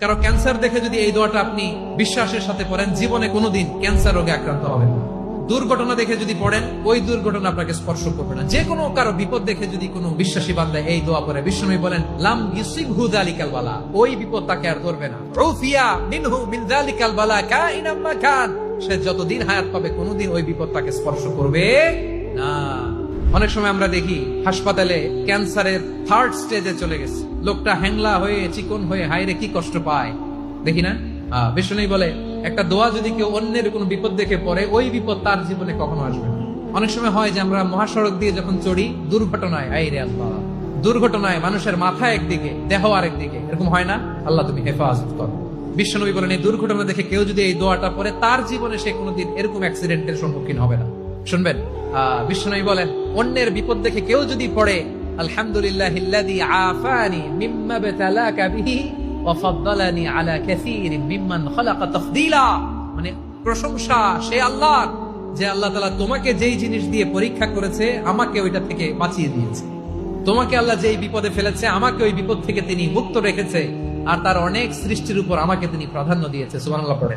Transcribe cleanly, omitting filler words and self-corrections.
কারো ক্যান্সার দেখে যদি এই দোয়াটা আপনি বিশ্বাসের সাথে পড়েন, জীবনে কোনোদিন ক্যান্সার রোগে আক্রান্ত হবেন না। দুর্ঘটনা দেখে যদি পড়েন, ওই দুর্ঘটনা আপনাকে স্পর্শ করবে না। যে কোনো কারো বিপদ দেখে যদি কোনো বিশ্বাসী বান্দা এই দোয়া পড়ে, বিশ্বনবী বলেন লাম ইউসিবহু যালিকাল বালা, ওই বিপদ তাকে আর ধরবে না। উফিয়া মিনহু মিন যালিকাল বালা কাইনাম মা কান, সে যতদিন হায়াত পাবে কোনোদিন ওই বিপদ তাকে স্পর্শ করবে না। অনেক সময় আমরা দেখি হাসপাতালে ক্যান্সারের 3rd স্টেজে চলে গেছে, লোকটা হ্যাংলা হয়ে চিকন হয়ে হাইরে কি কষ্ট পায় দেখি না। বিষ্ণু বলে একটা দোয়া যদি কেউ অন্যের কোনো বিপদ দেখে পড়ে, ওই বিপদ তার জীবনে কখনো আসবে না। অনেক সময় হয় যে আমরা মহাসড়ক দিয়ে যখন চড়ি, দুর্ঘটনায় আইরে আল্লাহ, দুর্ঘটনায় মানুষের মাথা একদিকে দেহ আরেকদিকে, এরকম হয় না? আল্লাহ তুমি হেফাজত করো। বিশ্বনবী বলেন এই দুর্ঘটনা দেখে কেউ যদি এই দোয়াটা পড়ে, তার জীবনে সে কোনোদিন এরকম অ্যাক্সিডেন্টের সম্মুখীন হবে না। শুনবেন, বিশ্বনবী বলেন অন্যের বিপদ দেখে কেউ যদি পড়ে আলহামদুলিল্লাহিল্লাযী আফানি মিম্মা বতালাকা বিহি ওয়া ফাদ্দালানি আলা কাসীরিন মিম্মান খালাকা তাফদীলা, মানে প্রশংসা সে আল্লাহর, যে আল্লাহ তাআলা তোমাকে যেই জিনিস দিয়ে পরীক্ষা করেছে আমাকে ওইটা থেকে বাঁচিয়ে দিয়েছে। তোমাকে আল্লাহ যেই বিপদে ফেলেছে আমাকে ওই বিপদ থেকে তিনি মুক্ত রেখেছে, আর তার অনেক সৃষ্টির উপর আমাকে তিনি প্রাধান্য দিয়েছে। সুবহানাল্লাহ পড়ে।